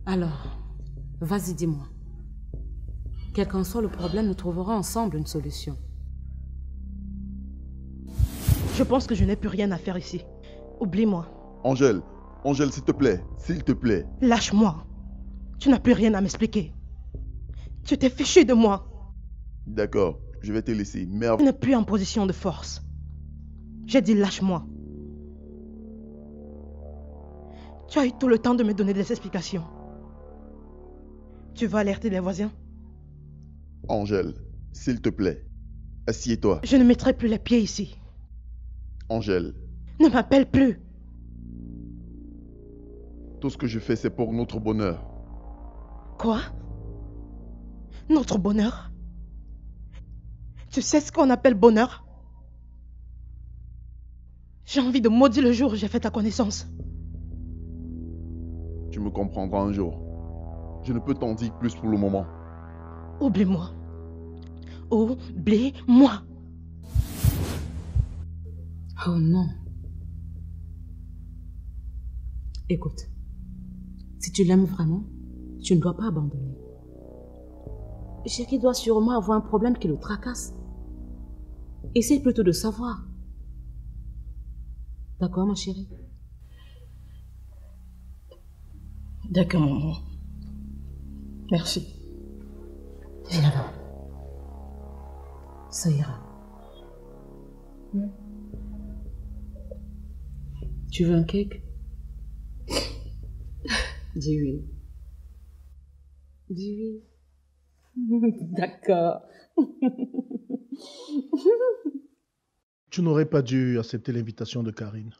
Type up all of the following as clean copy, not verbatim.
Alors, vas-y, dis-moi. Quel qu'en soit le problème, nous trouverons ensemble une solution. Je pense que je n'ai plus rien à faire ici. Oublie-moi. Angèle, Angèle, s'il te plaît, s'il te plaît. Lâche-moi. Tu n'as plus rien à m'expliquer. Tu t'es fichu de moi. D'accord, je vais te laisser, mais Tu n'es plus en position de force. J'ai dit lâche-moi. Tu as eu tout le temps de me donner des explications. Tu vas alerter les voisins? Angèle, s'il te plaît, assieds-toi. Je ne mettrai plus les pieds ici. Angèle, Ne m'appelle plus. tout ce que je fais, c'est pour notre bonheur. Quoi? Notre bonheur? Tu sais ce qu'on appelle bonheur? J'ai envie de maudire le jour où j'ai fait ta connaissance. Tu me comprendras un jour. Je ne peux t'en dire plus pour le moment. Oublie-moi. Oublie-moi. Oh non. Écoute, si tu l'aimes vraiment, tu ne dois pas abandonner. Chéri doit sûrement avoir un problème qui le tracasse. Essaye plutôt de savoir. D'accord, ma chérie? D'accord, maman. Merci. Viens là. Ça ira. Tu veux un cake? Dis oui. Dis oui. D'accord. Tu n'aurais pas dû accepter l'invitation de Karine.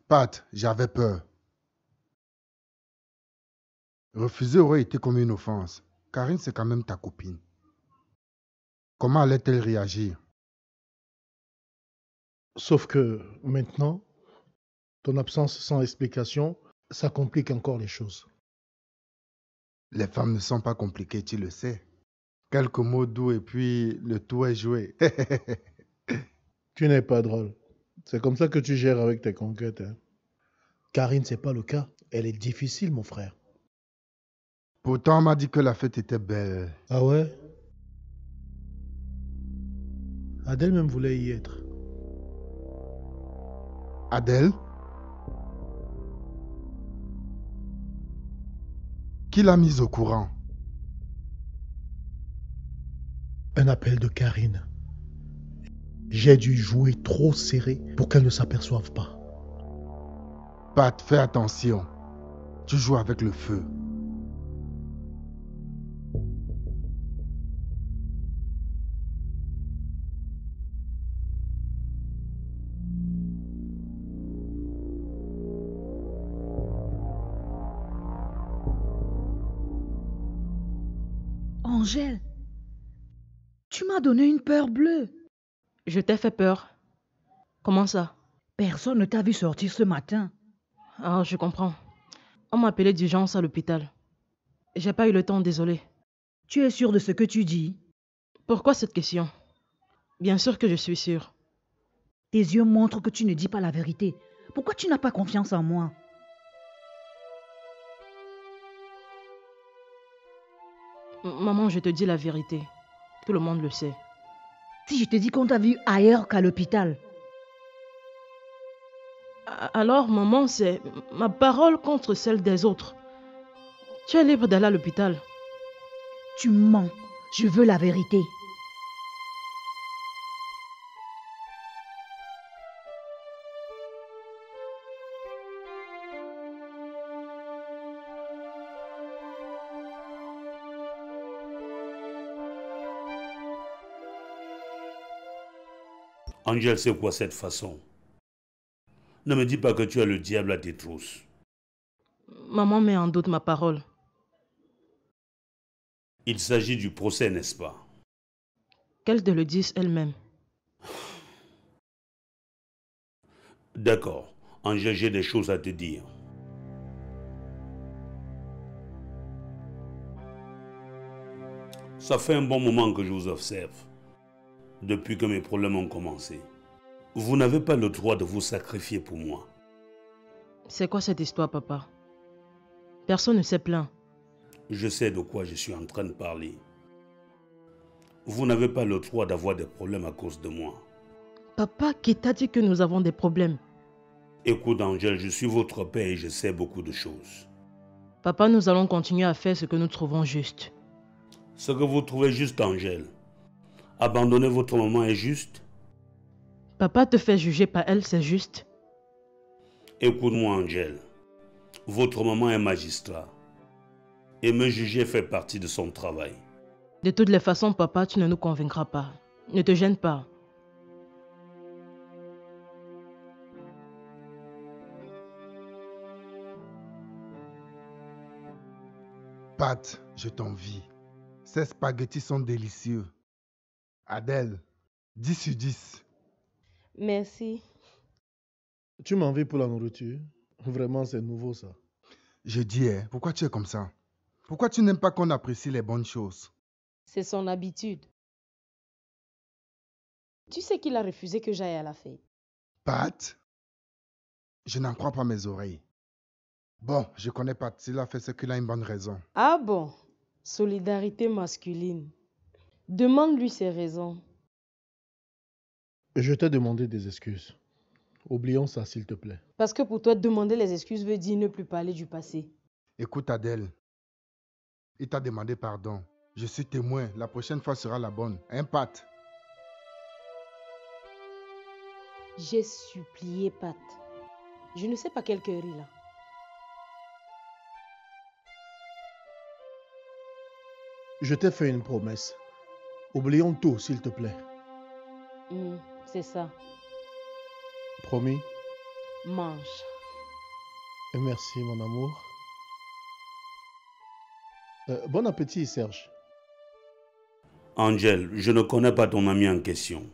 Pat, j'avais peur. Refuser aurait été comme une offense. Karine, c'est quand même ta copine. Comment allait-elle réagir? Sauf que maintenant, ton absence sans explication, ça complique encore les choses. Les femmes ne sont pas compliquées, tu le sais. Quelques mots doux et puis le tout est joué. Tu n'es pas drôle. C'est comme ça que tu gères avec tes conquêtes. Hein. Karine, c'est pas le cas. Elle est difficile, mon frère. Pourtant, on m'a dit que la fête était belle. Ah ouais? Adèle même voulait y être. Adèle? Qui l'a mise au courant? Un appel de Karine. J'ai dû jouer trop serré pour qu'elle ne s'aperçoive pas. Pat, fais attention. Tu joues avec le feu. Angèle, tu m'as donné une peur bleue. Je t'ai fait peur. Comment ça? Personne ne t'a vu sortir ce matin. Ah, je comprends. On m'a appelé d'urgence à l'hôpital. J'ai pas eu le temps, désolé. Tu es sûre de ce que tu dis? Pourquoi cette question? Bien sûr que je suis sûre. Tes yeux montrent que tu ne dis pas la vérité. Pourquoi tu n'as pas confiance en moi? Maman, je te dis la vérité. Tout le monde le sait. Si je te dis qu'on t'a vu ailleurs qu'à l'hôpital. Alors, maman, c'est ma parole contre celle des autres. Tu es libre d'aller à l'hôpital. Tu mens. Je veux la vérité. Angèle, c'est quoi cette façon? Ne me dis pas que tu as le diable à tes trousses. Maman met en doute ma parole. Il s'agit du procès, n'est-ce pas? Qu'elle te le dise elle-même. D'accord. Angèle, j'ai des choses à te dire. Ça fait un bon moment que je vous observe. Depuis que mes problèmes ont commencé. Vous n'avez pas le droit de vous sacrifier pour moi. C'est quoi cette histoire, papa? Personne ne s'est plaint. Je sais de quoi je suis en train de parler. Vous n'avez pas le droit d'avoir des problèmes à cause de moi. Papa, qui t'a dit que nous avons des problèmes? Écoute, Angèle, je suis votre père et je sais beaucoup de choses. Papa, nous allons continuer à faire ce que nous trouvons juste. Ce que vous trouvez juste, Angèle, abandonner votre maman est juste? Papa te fait juger par elle, c'est juste? Écoute-moi, Angèle. Votre maman est magistrat. Et me juger fait partie de son travail. De toutes les façons, papa, tu ne nous convaincras pas. Ne te gêne pas. Pat, je t'envie. Ces spaghettis sont délicieux. Adèle, 10 sur 10. Merci. Tu m'envies pour la nourriture? Vraiment, c'est nouveau ça. Je dis, pourquoi tu es comme ça? Pourquoi tu n'aimes pas qu'on apprécie les bonnes choses? C'est son habitude. Tu sais qu'il a refusé que j'aille à la fête. Pat, je n'en crois pas mes oreilles. Bon, je connais Pat. S'il a fait ce qu'il a une bonne raison. Ah bon? Solidarité masculine. Demande-lui ses raisons. Je t'ai demandé des excuses. Oublions ça, s'il te plaît. Parce que pour toi, demander les excuses veut dire ne plus parler du passé. Écoute Adèle, il t'a demandé pardon. Je suis témoin. La prochaine fois sera la bonne. Hein, Pat? J'ai supplié Pat. Je ne sais pas quel cœur il a. Je t'ai fait une promesse. Oublions tout, s'il te plaît. C'est ça. Promis? Mange. Et merci, mon amour. Bon appétit, Serge. Angèle, je ne connais pas ton ami en question.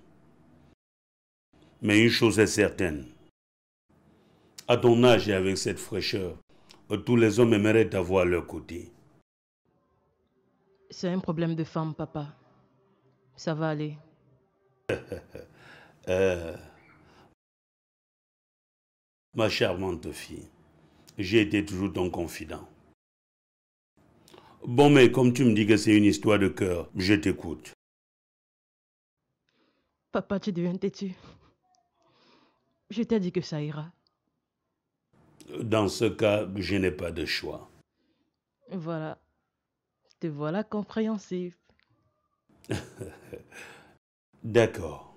Mais une chose est certaine. À ton âge et avec cette fraîcheur, tous les hommes aimeraient t'avoir à leur côté. C'est un problème de femme, papa. Ça va aller. Ma charmante fille, j'ai été toujours ton confident. Bon, mais comme tu me dis que c'est une histoire de cœur, je t'écoute. Papa, tu deviens têtu. Je t'ai dit que ça ira. Dans ce cas, je n'ai pas de choix. Voilà. Te voilà compréhensif. D'accord.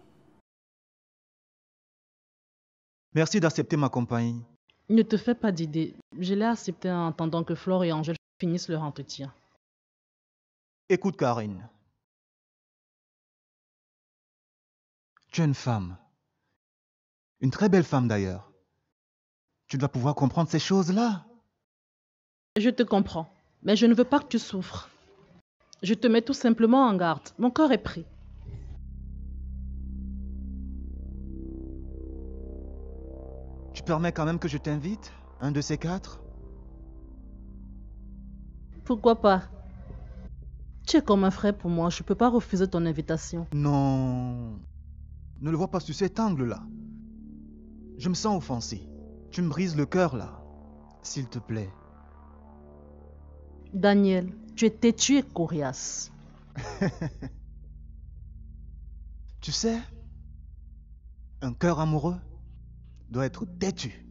Merci d'accepter ma compagnie. Ne te fais pas d'idée. Je l'ai accepté en attendant que Flore et Angèle finissent leur entretien. Écoute, Karine. Tu es une femme. Une très belle femme d'ailleurs. Tu dois pouvoir comprendre ces choses-là. Je te comprends, mais je ne veux pas que tu souffres. Je te mets tout simplement en garde. Mon corps est pris. Tu permets quand même que je t'invite, un de ces quatre? Pourquoi pas? Tu es comme un frère pour moi, je ne peux pas refuser ton invitation. Non. Ne le vois pas sous cet angle-là. Je me sens offensé. Tu me brises le cœur là. S'il te plaît. Daniel, tu es têtu et coriace. Tu sais, un cœur amoureux doit être têtu.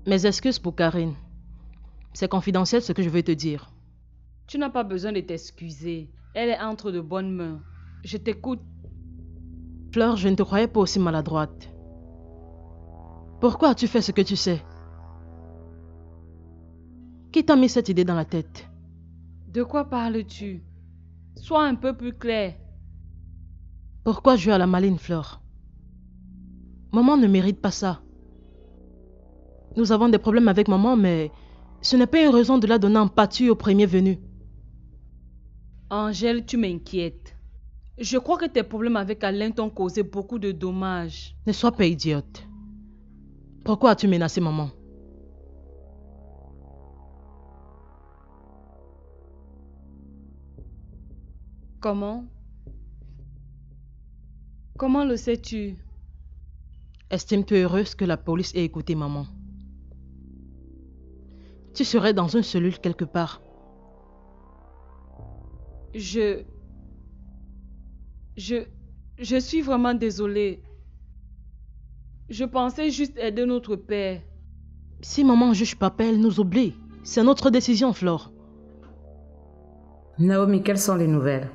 Mes excuses pour Karine. C'est confidentiel ce que je vais te dire. Tu n'as pas besoin de t'excuser. Elle est entre de bonnes mains. Je t'écoute. Fleur, je ne te croyais pas aussi maladroite. Pourquoi as-tu fait ce que tu sais? Qui t'a mis cette idée dans la tête? De quoi parles-tu? Sois un peu plus clair. Pourquoi jouer à la maline, Fleur? Maman ne mérite pas ça. Nous avons des problèmes avec maman, mais ce n'est pas une raison de la donner en pâture au premier venu. Angèle, tu m'inquiètes. Je crois que tes problèmes avec Alain t'ont causé beaucoup de dommages. Ne sois pas idiote. Pourquoi as-tu menacé maman? Comment? Comment le sais-tu? Estimes-tu heureuse que la police ait écouté maman? Tu serais dans une cellule quelque part. Je suis vraiment désolée. Je pensais juste aider notre père. Si maman juge papa, elle nous oublie. C'est notre décision, Flore. Naomi, quelles sont les nouvelles?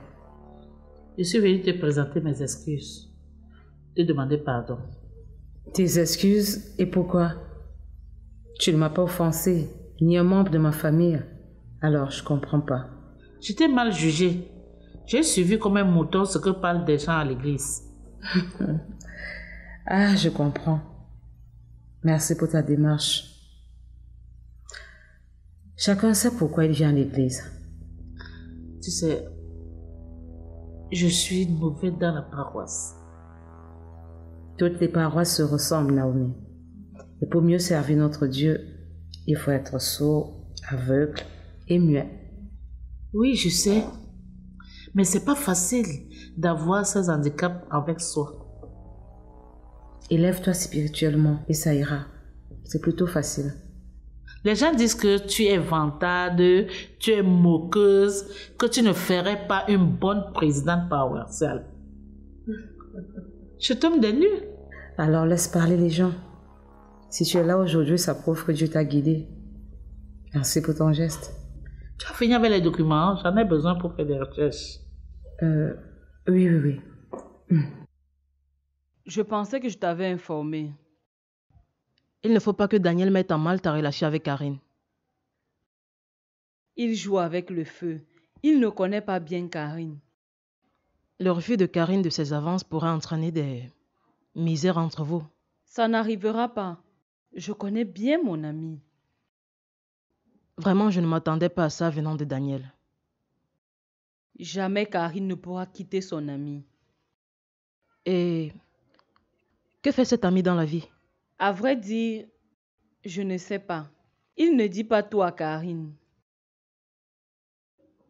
Je suis venue te présenter mes excuses. Te demander pardon. Tes excuses? Et pourquoi? Tu ne m'as pas offensé, ni un membre de ma famille. Alors, je comprends pas. Je t'ai mal jugé. J'ai suivi comme un mouton ce que parlent des gens à l'église. Ah, je comprends. Merci pour ta démarche. Chacun sait pourquoi il vient à l'église. Tu sais, je suis nouvelle dans la paroisse. Toutes les paroisses se ressemblent, Naomi. Et pour mieux servir notre Dieu, il faut être sourd, aveugle et muet. Oui, je sais. Mais c'est pas facile d'avoir ces handicaps avec soi. Élève-toi spirituellement et ça ira. C'est plutôt facile. Les gens disent que tu es vantarde, tu es moqueuse, que tu ne ferais pas une bonne présidente paroissiale. Je tombe des nues. Alors laisse parler les gens. Si tu es là aujourd'hui, ça prouve que Dieu t'a guidé. Merci pour ton geste. Tu as fini avec les documents, j'en ai besoin pour faire des recherches. Oui. Je pensais que je t'avais informé. Il ne faut pas que Daniel mette en mal ta relation avec Karine. Il joue avec le feu. Il ne connaît pas bien Karine. Le refus de Karine de ses avances pourrait entraîner des misères entre vous. Ça n'arrivera pas. Je connais bien mon ami. Vraiment, je ne m'attendais pas à ça venant de Daniel. Jamais Karine ne pourra quitter son ami. Et que fait cet ami dans la vie? À vrai dire, je ne sais pas. Il ne dit pas tout à Karine.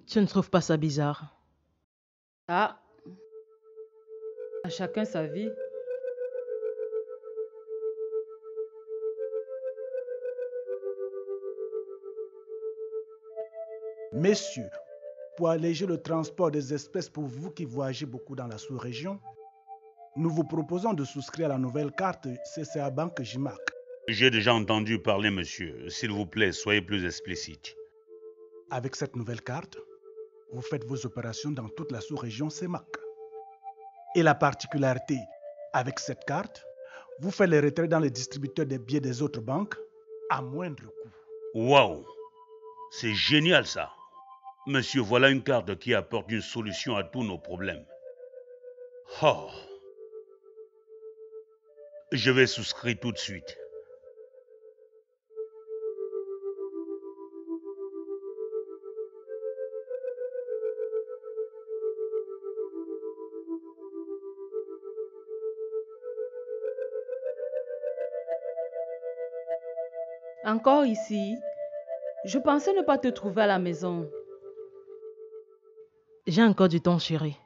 Tu ne trouves pas ça bizarre? Ah, à chacun sa vie. Messieurs, pour alléger le transport des espèces pour vous qui voyagez beaucoup dans la sous-région, nous vous proposons de souscrire à la nouvelle carte CCA Banque JMAC. J'ai déjà entendu parler, monsieur. S'il vous plaît, soyez plus explicite. Avec cette nouvelle carte, vous faites vos opérations dans toute la sous-région CEMAC. Et la particularité, avec cette carte, vous faites les retraits dans les distributeurs des billets des autres banques à moindre coût. Waouh! C'est génial ça! Monsieur, voilà une carte qui apporte une solution à tous nos problèmes. Oh! Je vais souscrire tout de suite. Encore ici? Je pensais ne pas te trouver à la maison. J'ai encore du temps, chérie.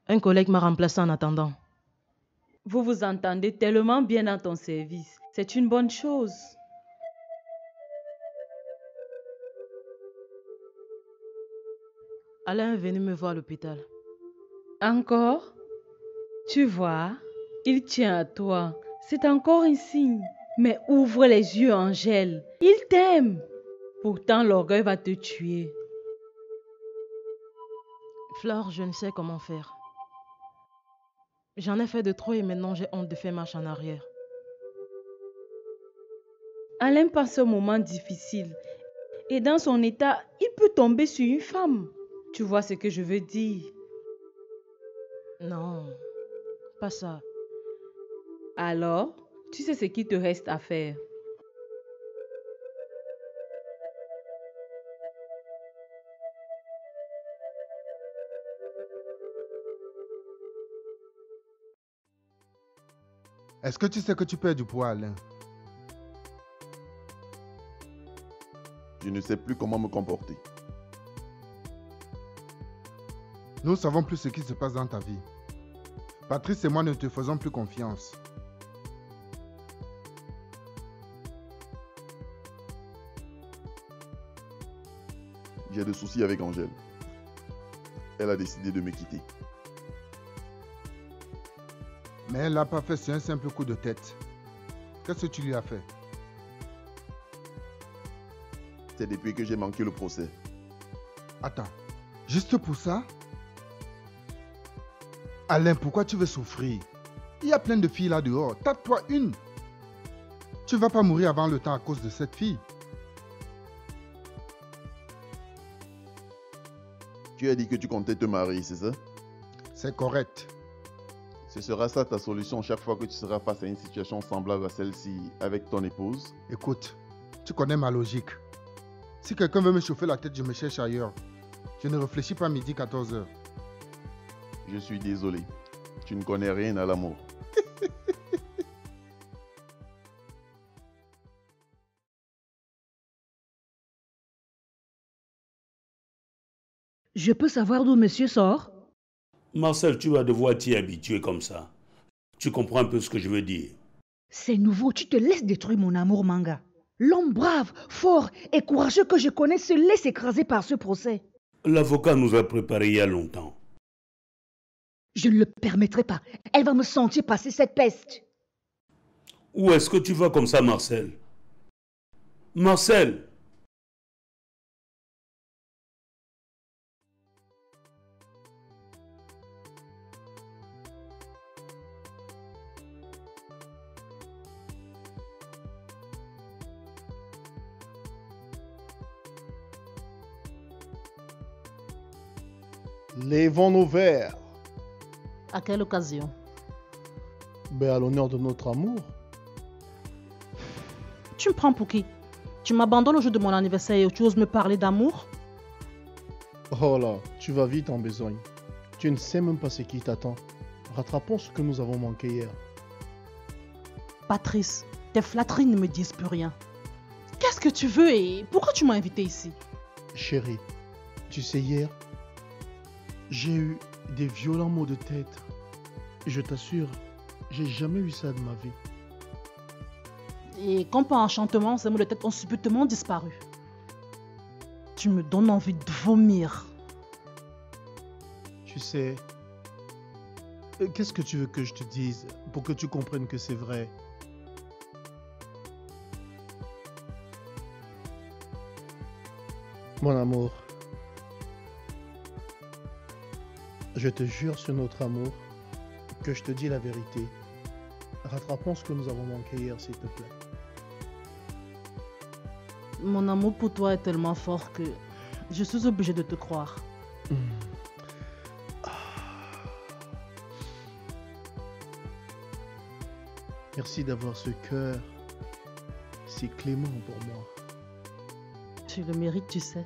Un collègue m'a remplacé en attendant. Vous vous entendez tellement bien dans ton service. C'est une bonne chose. Alain est venu me voir à l'hôpital. Encore? Tu vois, il tient à toi. C'est encore un signe. Mais ouvre les yeux, Angèle. Il t'aime. Pourtant, l'orgueil va te tuer. Flore, je ne sais comment faire. J'en ai fait de trop et maintenant j'ai honte de faire marche en arrière. Alain passe un moment difficile. Et dans son état, il peut tomber sur une femme. Tu vois ce que je veux dire? Non, pas ça. Alors, tu sais ce qu'il te reste à faire. Est-ce que tu sais que tu perds du poids, Alain? Je ne sais plus comment me comporter. Nous ne savons plus ce qui se passe dans ta vie. Patrice et moi ne te faisons plus confiance. J'ai des soucis avec Angèle. Elle a décidé de me quitter. Mais elle l'a pas fait sur un simple coup de tête. Qu'est-ce que tu lui as fait? C'est depuis que j'ai manqué le procès. Attends, juste pour ça? Alain, pourquoi tu veux souffrir? Il y a plein de filles là dehors. Tape-toi une. Tu vas pas mourir avant le temps à cause de cette fille. Tu as dit que tu comptais te marier, c'est ça? C'est correct. Ce sera ça ta solution chaque fois que tu seras face à une situation semblable à celle-ci avec ton épouse? Écoute, tu connais ma logique. Si quelqu'un veut me chauffer la tête, je me cherche ailleurs. Je ne réfléchis pas midi 14h. Je suis désolé. Tu ne connais rien à l'amour. Je peux savoir d'où monsieur sort? Marcel, tu vas devoir t'y habituer comme ça. Tu comprends un peu ce que je veux dire? C'est nouveau, tu te laisses détruire mon amour, Manga. L'homme brave, fort et courageux que je connais se laisse écraser par ce procès. L'avocat nous a préparé il y a longtemps. Je ne le permettrai pas. Elle va me sentir passer cette peste. Où est-ce que tu vas comme ça, Marcel? Marcel! Levons nos verres. À quelle occasion? Ben, à l'honneur de notre amour. Tu me prends pour qui? Tu m'abandonnes au jour de mon anniversaire et tu oses me parler d'amour? Oh là, tu vas vite en besogne. Tu ne sais même pas ce qui t'attend. Rattrapons ce que nous avons manqué hier. Patrice, tes flatteries ne me disent plus rien. Qu'est-ce que tu veux et pourquoi tu m'as invité ici? Chérie, tu sais hier, j'ai eu des violents maux de tête. Je t'assure, j'ai jamais eu ça de ma vie. Et comme par enchantement, ces maux de tête ont subitement disparu. Tu me donnes envie de vomir. Tu sais, qu'est-ce que tu veux que je te dise pour que tu comprennes que c'est vrai? Mon amour, je te jure sur notre amour que je te dis la vérité. Rattrapons ce que nous avons manqué hier, s'il te plaît. Mon amour pour toi est tellement fort que je suis obligée de te croire. Merci d'avoir ce cœur si clément pour moi. Tu le mérites, tu sais.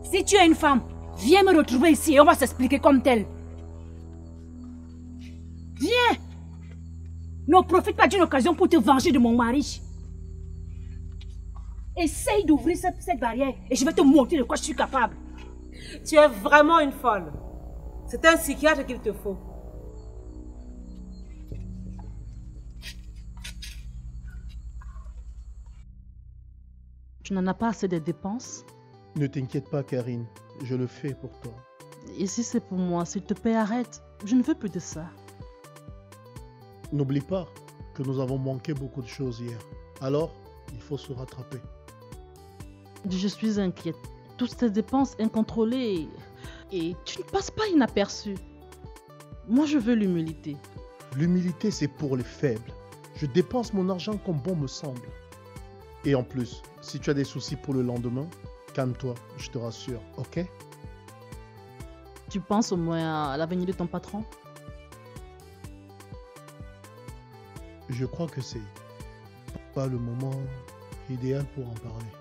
Si tu es une femme, viens me retrouver ici et on va s'expliquer comme tel. Viens! Ne profite pas d'une occasion pour te venger de mon mari. Essaye d'ouvrir cette barrière et je vais te montrer de quoi je suis capable. Tu es vraiment une folle. C'est un psychiatre qu'il te faut. Tu n'en as pas assez de dépenses? Ne t'inquiète pas, Karine. Je le fais pour toi. Et si c'est pour moi, s'il te plaît, arrête. Je ne veux plus de ça. N'oublie pas que nous avons manqué beaucoup de choses hier. Alors, il faut se rattraper. Je suis inquiète. Toutes ces dépenses incontrôlées et tu ne passes pas inaperçu. Moi, je veux l'humilité. L'humilité, c'est pour les faibles. Je dépense mon argent comme bon me semble. Et en plus, si tu as des soucis pour le lendemain, calme-toi, je te rassure, ok? Tu penses au moins à l'avenir de ton patron? Je crois que c'est pas le moment idéal pour en parler.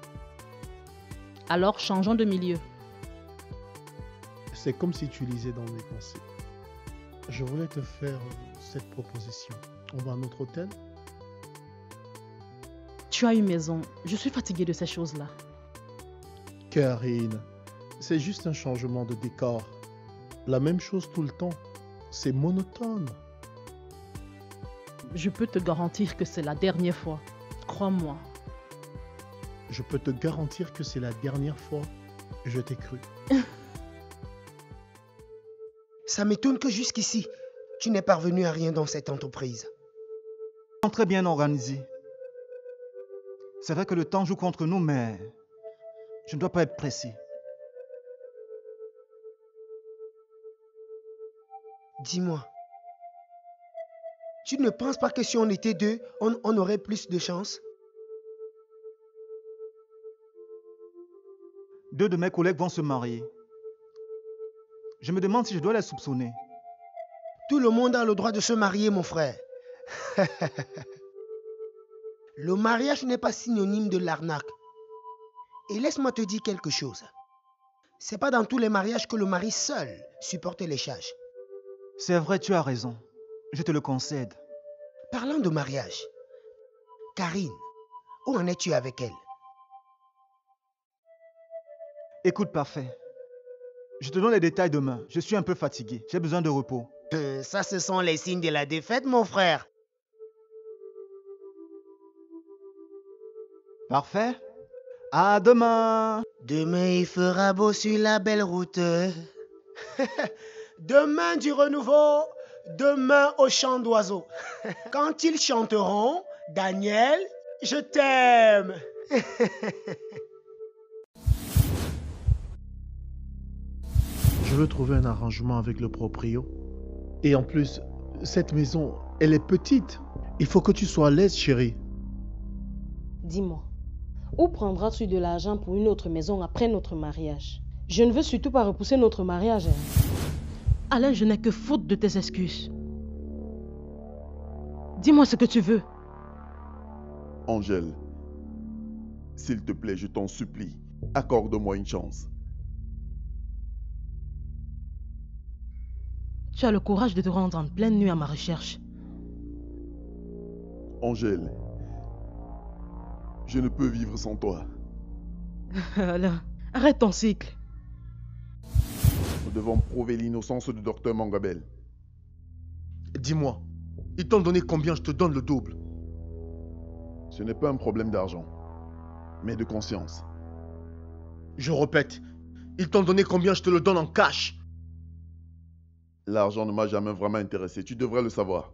Alors, changeons de milieu. C'est comme si tu lisais dans mes pensées. Je voulais te faire cette proposition. On va à notre hôtel? Tu as une maison. Je suis fatiguée de ces choses-là. Karine, c'est juste un changement de décor. La même chose tout le temps. C'est monotone. Je peux te garantir que c'est la dernière fois. Crois-moi. Je peux te garantir que c'est la dernière fois. Je t'ai cru. Ça m'étonne que jusqu'ici, tu n'es parvenu à rien dans cette entreprise. Très bien organisé. C'est vrai que le temps joue contre nous, mais je ne dois pas être pressé. Dis-moi, tu ne penses pas que si on était deux, on aurait plus de chance? Deux de mes collègues vont se marier. Je me demande si je dois les soupçonner. Tout le monde a le droit de se marier, mon frère. Le mariage n'est pas synonyme de l'arnaque. Et laisse-moi te dire quelque chose. C'est pas dans tous les mariages que le mari seul supporte les charges. C'est vrai, tu as raison. Je te le concède. Parlant de mariage, Karine, où en es-tu avec elle? Écoute, parfait. Je te donne les détails demain. Je suis un peu fatigué. J'ai besoin de repos. Ça, ce sont les signes de la défaite, mon frère. Parfait. À demain. Demain, il fera beau sur la belle route. Demain du renouveau, demain au chant d'oiseaux. Quand ils chanteront, Daniel, je t'aime. Je veux trouver un arrangement avec le proprio. Et en plus, cette maison, elle est petite. Il faut que tu sois à l'aise, chérie. Dis-moi, où prendras-tu de l'argent pour une autre maison après notre mariage? Je ne veux surtout pas repousser notre mariage. Alain, je n'ai que faute de tes excuses. Dis-moi ce que tu veux. Angèle, s'il te plaît, je t'en supplie, accorde-moi une chance. Tu as le courage de te rendre en pleine nuit à ma recherche. Angèle, je ne peux vivre sans toi. Alain, arrête ton cycle. Nous devons prouver l'innocence du docteur Mangabel. Dis-moi, ils t'ont donné combien? Je te donne le double. Ce n'est pas un problème d'argent, mais de conscience. Je répète, ils t'ont donné combien? Je te le donne en cash. L'argent ne m'a jamais vraiment intéressé, tu devrais le savoir.